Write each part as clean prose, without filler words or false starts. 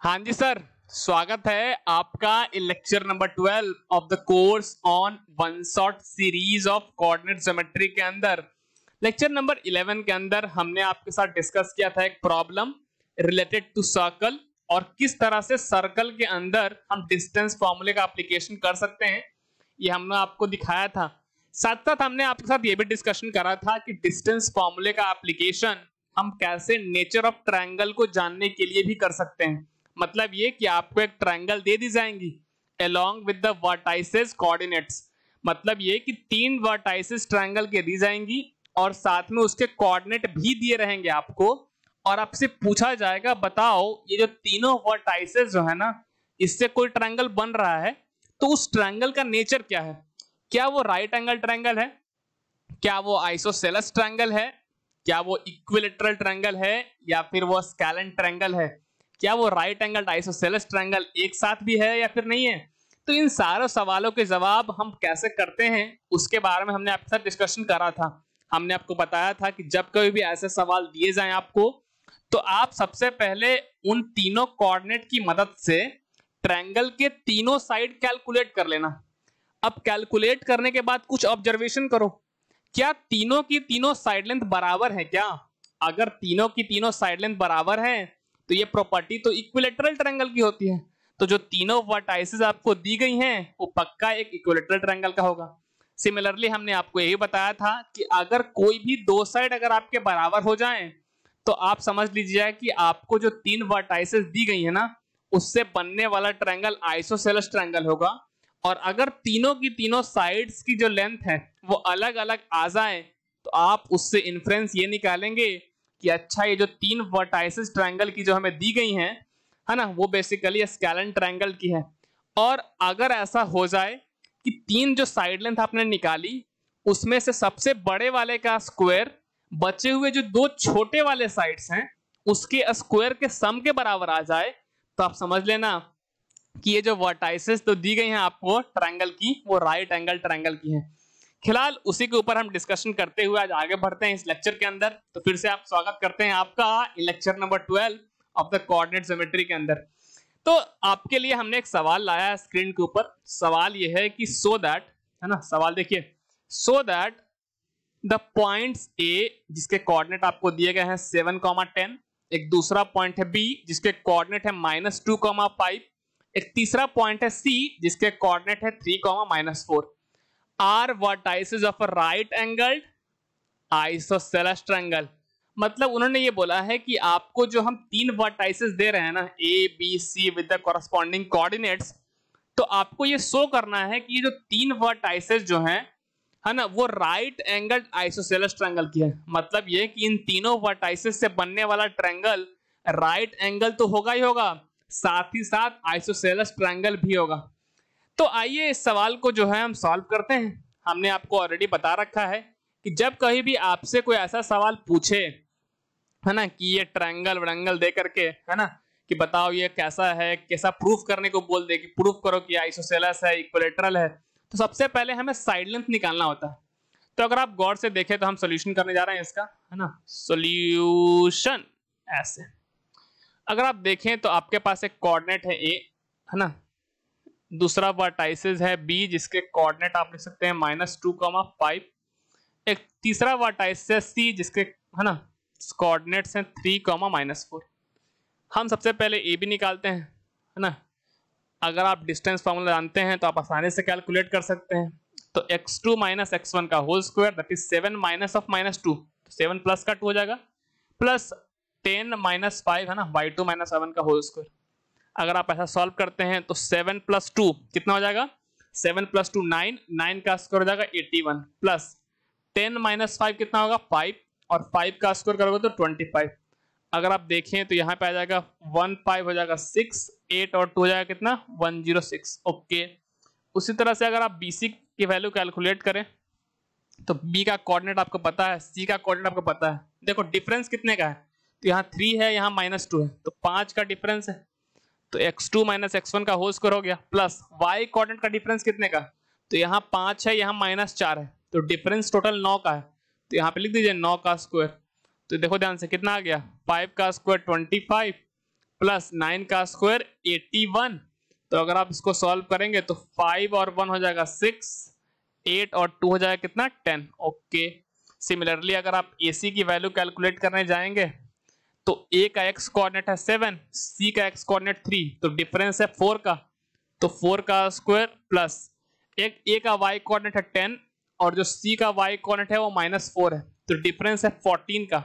हाँ जी सर, स्वागत है आपका in lecture number 12 of the course on one shot series of coordinate geometry के अंदर। लेक्चर नंबर 11 के अंदर हमने आपके साथ डिस्कस किया था एक प्रॉब्लम रिलेटेड टू सर्कल और किस तरह से सर्कल के अंदर हम डिस्टेंस फॉर्मूले का एप्लीकेशन कर सकते हैं, ये हमने आपको दिखाया था। साथ साथ हमने आपके साथ ये भी डिस्कशन करा था कि डिस्टेंस फॉर्मूले का एप्लीकेशन हम कैसे नेचर ऑफ ट्रायंगल को जानने के लिए भी कर सकते हैं। मतलब ये कि आपको एक ट्रायंगल दे दी जाएंगी along with the vertices coordinates, मतलब ये कि तीन वर्टाइसेस ट्रायंगल के दी जाएंगी और साथ में उसके कोऑर्डिनेट भी दिए रहेंगे आपको, और आपसे पूछा जाएगा बताओ ये जो तीनों वर्टाइसेस जो है ना, इससे कोई ट्रायंगल बन रहा है तो उस ट्रायंगल का नेचर क्या है। क्या वो राइट एंगल ट्रायंगल है, क्या वो आइसोसेलेस ट्रायंगल है, क्या वो इक्विलेटरल ट्रायंगल है, या फिर वो स्केलेन ट्रायंगल है। क्या वो राइट एंगल आइसोसेलेस ट्रायंगल एक साथ भी है या फिर नहीं है। तो इन सारे सवालों के जवाब हम कैसे करते हैं उसके बारे में हमने आपके साथ डिस्कशन करा था। हमने आपको बताया था कि जब कभी भी ऐसे सवाल दिए जाएं आपको, तो आप सबसे पहले उन तीनों कोऑर्डिनेट की मदद से ट्रायंगल के तीनों साइड कैलकुलेट कर लेना। अब कैलकुलेट करने के बाद कुछ ऑब्जर्वेशन करो, क्या तीनों की तीनों साइड लेंथ बराबर है क्या। अगर तीनों की तीनों साइड लेंथ बराबर है तो ये प्रॉपर्टी तो इक्विलेटरल ट्रायंगल की होती है। तो जो तीनों वर्टाइसेस आपको दी गई हैं वो पक्का एक इक्विलेटरल ट्रायंगल का होगा। सिमिलरली हमने आपको यही बताया था कि अगर कोई भी दो साइड अगर आपके बराबर हो जाएं तो आप समझ लीजिए कि आपको जो तीन वर्टाइसेस दी गई है ना, उससे बनने वाला ट्रायंगल आइसोसेलेस ट्रायंगल होगा। और अगर तीनों की तीनों साइड्स की जो लेंथ है वो अलग अलग आ जाए तो आप उससे इन्फ्रेंस ये निकालेंगे कि अच्छा ये जो तीन वर्टाइसेस ट्रायंगल की जो हमें दी गई हैं है ना, वो बेसिकली स्केलेन ट्रायंगल की है। और अगर ऐसा हो जाए कि तीन जो साइड लेंथ आपने निकाली उसमें से सबसे बड़े वाले का स्क्वायर बचे हुए जो दो छोटे वाले साइड्स हैं उसके स्क्वायर के सम के बराबर आ जाए, तो आप समझ लेना कि ये जो वर्टाइसेस तो दी गई हैं आपको ट्रायंगल की वो राइट एंगल ट्रायंगल की हैं। फिलहाल उसी के ऊपर हम डिस्कशन करते हुए आज आगे बढ़ते हैं इस लेक्चर के अंदर। तो फिर से आप स्वागत करते हैं आपका lecture number 12 of the coordinate geometry के अंदर। तो आपके लिए हमने एक सवाल लाया है स्क्रीन के ऊपर। सवाल यह है कि सो दैट, है ना, सवाल देखिए, सो दैट द पॉइंट्स ए जिसके कोऑर्डिनेट आपको दिए गए हैं 7,10, एक दूसरा पॉइंट है बी जिसके कोऑर्डिनेट है -2,5, एक तीसरा पॉइंट है सी जिसके कोऑर्डिनेट है 3,-4 are vertices of a right angled isosceles triangle. मतलब उन्होंने ये बोला है कि आपको जो हम तीन वर्टाइसेस दे रहे हैं ना A B C with the corresponding coordinates, तो आपको ये शो करना है कि ये जो तीन वर्टाइसेस जो हैं है ना वो राइट एंगल्ड आइसोसेलेस ट्रायंगल की है। मतलब ये कि इन तीनों वर्टाइसेस से बनने वाला ट्रायंगल राइट एंगल तो होगा ही होगा, साथ ही साथ आइसोसेलेस ट्रायंगल भी होगा। तो आइए इस सवाल को जो है हम सॉल्व करते हैं। हमने आपको ऑलरेडी बता रखा है कि जब कहीं भी आपसे कोई ऐसा सवाल पूछे है ना कि ये ट्रायंगल वैंगल दे करके है ना कि बताओ ये कैसा है, कैसा प्रूफ करने को बोल दे कि प्रूफ करो कि आइसोसेलेस है इक्विलेटरल है, तो सबसे पहले हमें साइड लेंथ निकालना होता है। तो अगर आप गौर से देखें तो हम सोल्यूशन करने जा रहे हैं इसका, है ना, सोल्यूशन ऐसे। अगर आप देखें तो आपके पास एक कोऑर्डिनेट है ए, है ना, दूसरा वर्टाइसेस है बी जिसके कोऑर्डिनेट आप लिख सकते हैं -2,5, एक तीसरा वर्टाइसेस है सी जिसके है ना कोऑर्डिनेट्स हैं 3,-4। हम सबसे पहले ए बी निकालते हैं, है ना। अगर आप डिस्टेंस फार्मूला जानते हैं तो आप आसानी से कैलकुलेट कर सकते हैं। तो x2 - x1 का whole square that is 7 - of -2, तो 7 प्लस का 2 हो जाएगा, प्लस 10 - 5 है ना y2 - 7 का होल स्क्वायर। अगर आप ऐसा सॉल्व करते हैं तो 7 + 2 कितना हो जाएगा, 7 + 2 9, 9 का स्क्वायर हो जाएगा 81, प्लस 10 - 5 कितना होगा 5, और 5 का स्क्वायर करोगे तो 25। अगर आप देखें तो यहाँ पे आ जाएगा 1 5 हो जाएगा 6, 8 और 2 हो जाएगा कितना 106। ओके, उसी तरह से अगर आप BC की वैल्यू कैलकुलेट करें तो B का कोऑर्डिनेट आपको पता है, C का कोऑर्डिनेट आपको पता है। देखो डिफरेंस कितने का है, तो यहाँ 3 है, यहाँ -2 है, तो 5 का डिफरेंस है। तो x2 - x1 का होल स्क्वायर हो गया, प्लस y कोऑर्डिनेट का डिफरेंस कितने का, तो यहाँ 5 है, यहाँ -4 है, तो डिफरेंस टोटल 9 का है। तो यहाँ पे लिख दीजिए 9 का स्क्वायर। तो देखो ध्यान से कितना आ गया, 5 का स्क्वायर 25 प्लस 9 का स्क्वायर 81। तो अगर आप इसको सॉल्व करेंगे तो 5 और 1 हो जाएगा 6, 8 और 2 हो जाएगा कितना 10। ओके, सिमिलरली अगर आप AC की वैल्यू कैलकुलेट करने जाएंगे तो A का x कोऑर्डिनेट है 7, C का x कोऑर्डिनेट 3, तो डिफरेंस है 4 का, तो 4 का स्क्वायर प्लस एक A का y कोऑर्डिनेट है 10 और जो C का y कोऑर्डिनेट है वो -4 है, तो डिफरेंस है 14 का,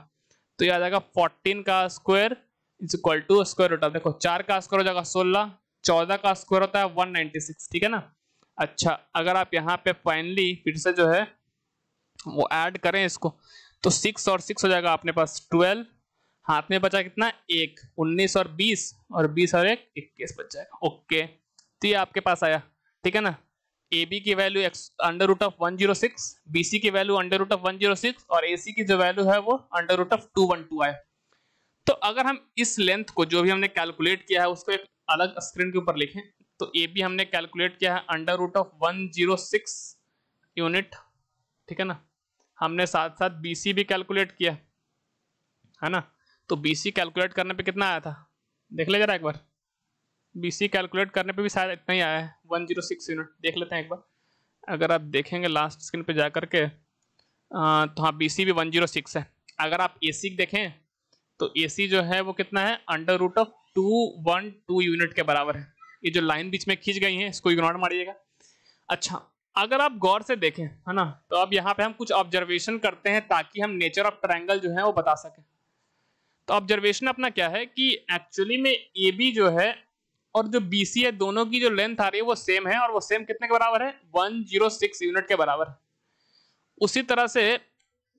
तो ये आ जाएगा 14 का square is equal to square root of, देखो 4 का स्क्वायर हो जाएगा 16, 14 का स्क्वायर होता है 196, ठीक है ना। अच्छा, अगर आप यहाँ पे फाइनली फिर से जो है वो ऐड करें इसको तो 6 और 6 हो जाएगा अपने पास 12, हाथ में बचा कितना 1, 19 और 20 और 20 और 1 21 बच जाएगा। ओके, तो ये आपके पास आया, ठीक है ना। AB की वैल्यू √106, BC की वैल्यू √106 और AC की जो वैल्यू है वो √212 आया। तो अगर हम इस लेंथ को जो भी हमने कैलकुलेट किया है उसको एक अलग स्क्रीन के ऊपर लिखें तो AB हमने कैलकुलेट किया है √106 यूनिट, ठीक है ना। हमने साथ साथ BC भी कैलकुलेट किया है ना, तो BC कैलकुलेट करने पे कितना आया था देख ले जरा एक बार। BC कैलकुलेट करने पे भी शायद इतना ही आया है 106 यूनिट, देख लेते हैं एक बार। अगर आप देखेंगे लास्ट स्क्रीन पे जा करके तो हाँ BC भी 106 है। अगर आप AC देखें तो AC जो है वो कितना है √212 यूनिट के बराबर है। ये जो लाइन बीच में खींच गई है इसको इग्नोर मारिएगा। अच्छा, अगर आप गौर से देखें है ना तो अब यहाँ पे हम कुछ ऑब्जर्वेशन करते हैं ताकि हम नेचर ऑफ ट्रायंगल जो है वो बता सकें। तो ऑब्जर्वेशन अपना क्या है कि एक्चुअली में AB जो है और जो BC है दोनों की जो लेंथ आ रही है वो सेम है और वो सेम कितने के बराबर है 106 यूनिट के बराबर। उसी तरह से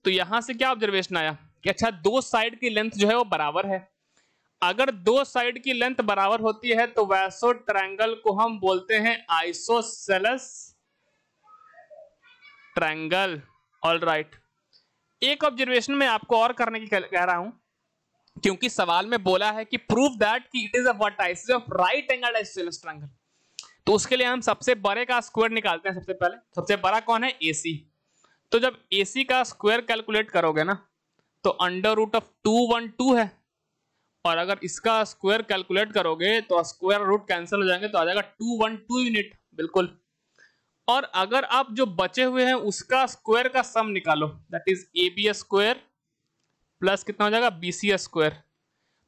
तो यहां से क्या ऑब्जर्वेशन आया कि अच्छा दो साइड की लेंथ जो है वो बराबर है। अगर दो साइड की लेंथ बराबर होती है तो वैसो ट्रायंगल को हम बोलते हैं आइसोसेलेस ट्रायंगल। ऑलराइट, एक ऑब्जर्वेशन में आपको और करने की कह रहा हूं क्योंकि सवाल में बोला है कि प्रूव दैट कि it is a vertices of right angle isosceles triangle. तो उसके लिए हम सबसे बड़े का स्क्वायर निकालते हैं। सबसे पहले सबसे बड़ा कौन है AC। तो जब AC का स्क्वायर कैलकुलेट करोगे ना तो √212 है और अगर इसका स्क्वायर कैलकुलेट करोगे तो स्क्वायर रूट कैंसिल हो जाएंगे तो आ जाएगा 212 यूनिट बिल्कुल। और अगर आप जो बचे हुए हैं उसका स्क्वायर का सम निकालो that is AB square plus कितना हो जाएगा BC स्क्वायर।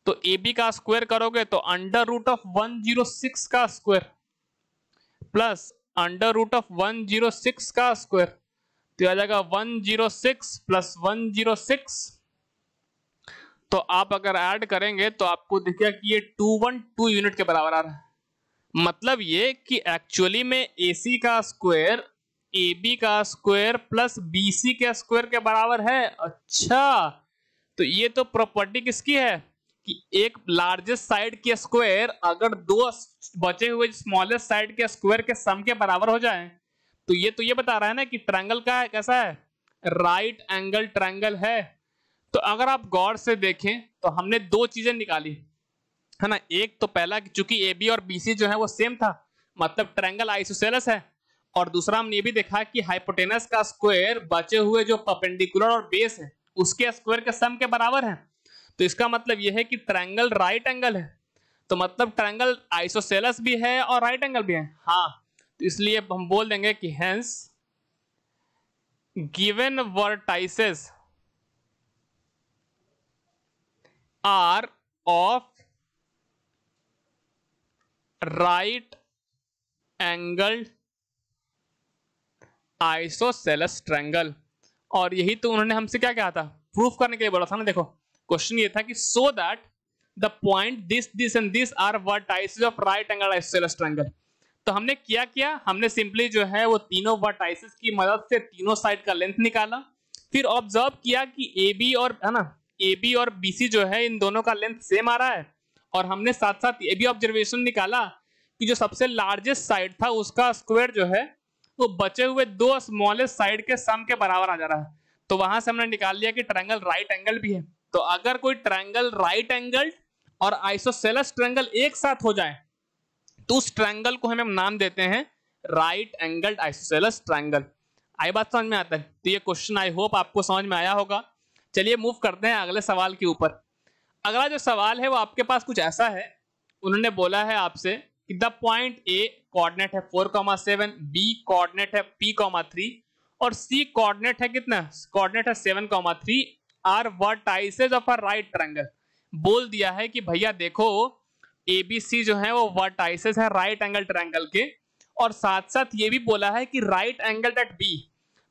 तो AB का स्क्वायर करोगे तो √106 का स्क्वायर प्लस √106 का स्क्वायर तो आ जाएगा 106 प्लस 106। तो आप अगर ऐड करेंगे तो आपको दिखेगा कि ये 212 यूनिट के बराबर आ रहा है। मतलब ये कि एक्चुअली में AC का स्क्वायर AB का स्क्वायर प्लस BC के स्क्वायर के बराबर है। अच्छा, तो ये तो प्रॉपर्टी किसकी है कि एक लार्जेस्ट साइड के स्क्वायर अगर दो बचे हुए स्मॉलेस्ट साइड के स्क्वायर के सम के बराबर हो जाए तो ये बता रहा है ना कि ट्रायंगल का कैसा है राइट एंगल ट्रायंगल है। तो अगर आप गौर से देखें तो हमने दो चीजें निकाली है ना। एक तो पहला चूंकि AB और BC जो है वो सेम था मतलब ट्रायंगल आइसोसेलेस है, और दूसरा हमने ये भी देखा कि हाइपोटेनस का स्क्वायर बचे हुए जो परपेंडिकुलर और बेस है उसके स्क्वायर के सम के बराबर है। तो इसका मतलब यह है कि ट्रायंगल राइट एंगल है, तो मतलब ट्रायंगल आइसोसेलेस भी है और राइट एंगल भी है। हाँ, तो इसलिए हम बोल देंगे कि hence given vertices are of right angle isosceles triangle. और यही तो उन्होंने हमसे क्या कहा था प्रूफ करने के लिए बोला था ना। देखो क्वेश्चन ये था कि so that the point this and this are vertices of right angle isosceles triangle. तो हमने क्या हमने सिंपली जो है वो तीनों वर्टाइसेस की मदद से तीनों साइड का लेंथ निकाला, फिर ऑब्जर्व किया कि AB और है ना AB और BC जो है इन दोनों का लेंथ सेम आ रहा है, और हमने साथ साथ ये भी ऑब्जर्वेशन निकाला कि जो सबसे लार्जेस्ट साइड था उसका स्क्वायर जो है वो बचे हुए दो स्मॉलेस्ट साइड के सम के बराबर आ जा रहा है। तो वहां से हमने निकाल लिया कि ट्रायंगल राइट एंगल भी है। तो अगर कोई ट्रायंगल राइट एंगल और आइसोसेलेस ट्रायंगल एक साथ हो जाए तो उस ट्रायंगल को हम नाम देते हैं राइट एंगल्ड आइसोसेलेस ट्रायंगल। आई बात समझ में आता है? तो ये क्वेश्चन आई होप आपको समझ में आया होगा। चलिए मूव करते हैं अगले सवाल के ऊपर। अगला जो सवाल है वो आपके पास कुछ ऐसा है उन्होंने बोला है आपसे कि द पॉइंट ए कोऑर्डिनेट है 4,7, बी कोऑर्डिनेट है P,3 और सी कोऑर्डिनेट है कितना, कोऑर्डिनेट है 7,3 are vertices of a right triangle. बोल दिया है कि भैया देखो ABC जो है वो वर्टाइसेस है राइट एंगल ट्रायंगल के, और साथ साथ ये भी बोला है कि राइट एंगल एट B,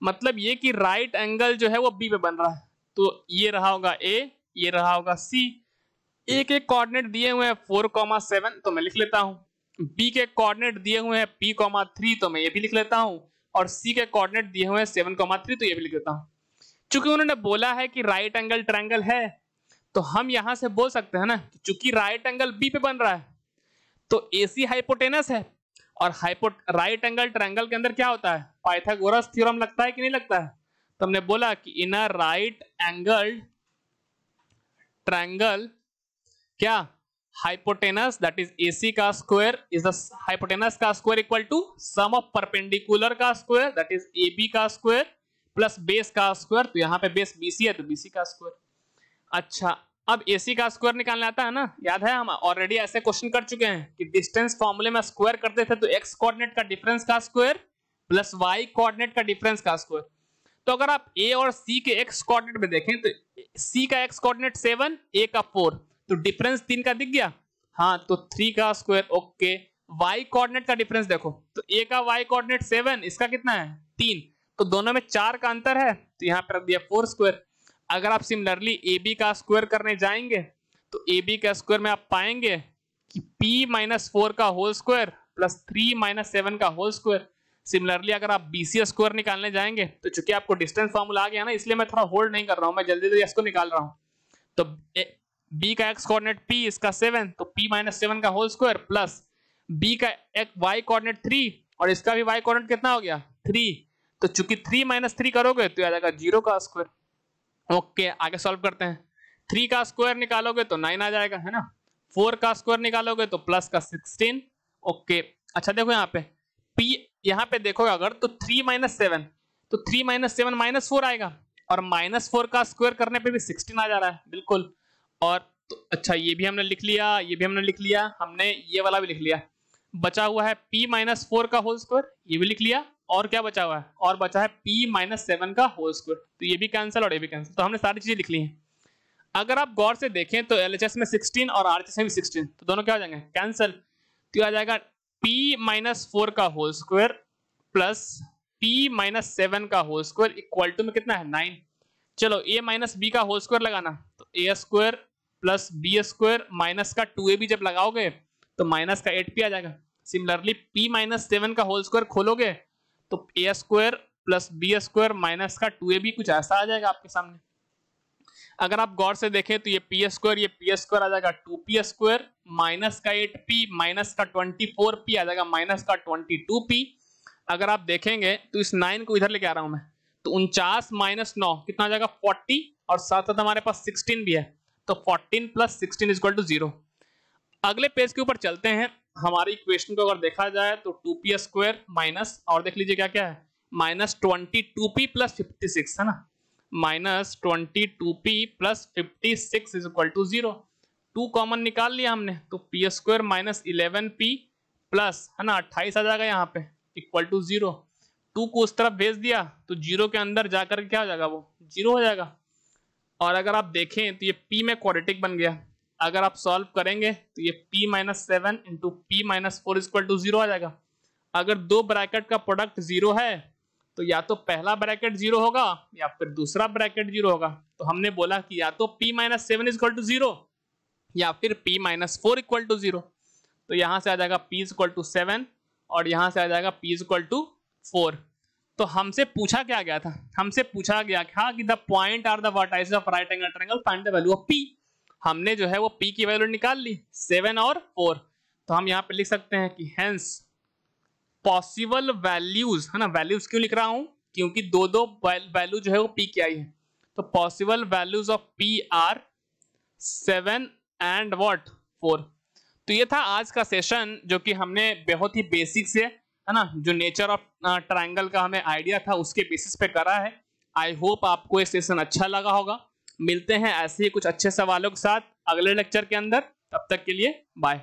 मतलब ये कि राइट एंगल जो है वो B पे बन रहा है। तो ये रहा होगा A, ये रहा होगा C। एक एक कोऑर्डिनेट दिए हुए हैं 4,7 तो मैं लिख लेता हूं, B के कोऑर्डिनेट दिए हुए हैं P,3 तो मैं ये भी लिख लेता हूं, और C के कोऑर्डिनेट दिए हुए हैं 7,3 तो ये भी लिख लेता हूं। चूंकि उन्होंने बोला है कि राइट एंगल ट्रायंगल है तो हम यहां से बोल सकते हैं ना, चूंकि राइट एंगल B पे बन रहा है तो AC हाइपोटेनस है, और राइट एंगल ट्रायंगल के अंदर क्या होता है, पाइथागोरस थ्योरम लगता है कि नहीं लगता है। तो हमने बोला कि in a right angle triangle क्या, हाइपोटेनस दैट इज AC का स्क्वायर इज द हाइपोटेनस का square equal to sum of perpendicular का स्क्वायर दैट इज AB का स्क्वायर प्लस बेस का स्क्वायर। तो यहाँ पे बेस BC है तो BC का स्क्वायर। अच्छा, अब AC का स्क्वायर निकालना आता है ना, याद है हम ऑलरेडी ऐसे क्वेश्चन कर चुके हैं कि डिस्टेंस फॉर्मूले में स्क्वायर करते थे तो x कोऑर्डिनेट का डिफरेंस का स्क्वायर प्लस y कोऑर्डिनेट का डिफरेंस का स्क्वायर। तो अगर आप A और C के x कोऑर्डिनेट में देखें तो C का x कोऑर्डिनेट 7, A का 4, तो डिफरेंस 3 का दिख गया, हाँ तो 3 का स्क्वायर। ओके, y कोऑर्डिनेट का डिफरेंस देखो तो A का y कोऑर्डिनेट 7, इसका कितना है 3, तो दोनों में 4 का अंतर है तो यहाँ पर रख दिया 4 स्क्वायर। अगर आप सिमिलरली AB का स्क्वायर करने जाएंगे तो AB का स्क्वायर में आप पाएंगे कि P-4 का होल स्क्वायर प्लस 3-7 का होल स्क्वायर। सिमिलरली अगर आप BC स्क्वायर निकालने जाएंगे तो चूंकि आपको डिस्टेंस फॉर्मूला आ गया ना, इसलिए मैं थोड़ा होल्ड नहीं कर रहा हूं, मैं जल्दी जल्दी इसको निकाल रहा हूं। तो B का x कोऑर्डिनेट P, इसका 7, तो P-7 का होल स्क्वायर प्लस B का y कोऑर्डिनेट 3 और इसका भी y कोऑर्डिनेट कितना हो गया 3, तो चूंकि 3-3 करोगे तो आ जाएगा 0 का स्क्वायर। ओके, आगे सॉल्व करते हैं। 3 का स्क्वायर निकालोगे तो 9 आ जाएगा, है ना। 4 का स्क्वायर निकालोगे तो प्लस का 16। ओके, अच्छा देखो यहाँ पे P, यहाँ पे देखो अगर तो 3-7 तो 3-7 -4 आएगा, और -4 का स्क्वायर करने पे भी 16 आ जा रहा है बिल्कुल। और तो अच्छा ये भी हमने लिख लिया, ये भी हमने लिख लिया, हमने ये वाला भी लिख लिया। बचा हुआ है P-4 का होल स्क्वायर, ये भी लिख लिया, और क्या बचा हुआ है, और बचा है P-7 का होल स्क्वायर, तो ये भी कैंसिल और ये भी कैंसिल। तो हमने सारी चीजें लिख ली हैं। अगर आप गौर से देखें तो LHS में 16 और RHS में भी 16, तो दोनों क्या हो जाएंगे कैंसिल। तो आ जाएगा P-4 का होल स्क्वायर प्लस P-7 का होल स्क्वायर इक्वल टू में कितना है 9। चलो A माइनस B का होल स्क्वायर लगाना, तो A square plus B square minus का 2AB जब लगाओगे तो माइनस का 8P आ जाएगा। सिमिलरली P-7 का होल स्क्वायर खोलोगे तो A square plus B square minus का 2AB कुछ ऐसा आ जाएगा आपके सामने। अगर आप गौर से देखें तो ये P स्क्वायर, ये P स्क्वायर आ जाएगा 2P स्क्वायर माइनस का 8P माइनस का 24P आ जाएगा माइनस का 22P। अगर आप देखेंगे तो इस 9 को इधर लेके आ रहा हूं मैं, तो 49 माइनस 9 कितना आ जाएगा 40, और साथ साथ हमारे पास 16 भी है, तो 14 प्लस 16 इक्वल टू 0। अगले पेज के ऊपर चलते हैं। हमारी इक्वेशन को अगर देखा जाए तो 2P स्क्वायर माइनस, और देख लीजिए क्या क्या है, माइनस 22P प्लस 56 है ना, minus 22P plus 56 is equal to 0। 2 common निकाल लिया हमने, तो P square minus 11P plus है ना 28 आ जाएगा यहाँ पे इक्वल टू 0। 2 को उस तरफ भेज दिया तो 0 के अंदर जाकर क्या हो जाएगा, वो 0 हो जाएगा। और अगर आप देखें तो ये P में क्वाड्रेटिक बन गया। अगर आप सॉल्व करेंगे तो ये P-7 into P-4 equal to 0 आ जाएगा। अगर दो ब्रैकेट का प्रोडक्ट 0 है तो या तो पहला ब्रैकेट 0 होगा या फिर दूसरा ब्रैकेट 0 होगा। तो हमने बोला कि या तो P-7 इक्वल टू 0 या फिर P-4 इक्वल टू 0। तो यहां से आ जाएगा P इक्वल टू 7 और यहां से आ जाएगा P इक्वल टू 4। तो हमसे पूछा क्या गया था, हमसे पूछा गया था कि the point are the vertices of right angle triangle, find the value of P। हमने जो है वो P की वैल्यू निकाल ली 7 और 4। तो हम यहाँ पे लिख सकते हैं कि हेंस पॉसिबल वैल्यूज, है ना, वैल्यूज क्यों लिख रहा हूं, क्योंकि दो वैल्यू जो है वो P की आई है। तो possible values of P are 7 and what 4। तो ये था आज का सेशन, जो कि हमने बहुत ही बेसिक से, है ना, जो नेचर ऑफ ट्रायंगल का हमें आइडिया था उसके बेसिस पे करा है। आई होप आपको ये सेशन अच्छा लगा होगा। मिलते हैं ऐसे ही कुछ अच्छे सवालों के साथ अगले लेक्चर के अंदर, तब तक के लिए बाय।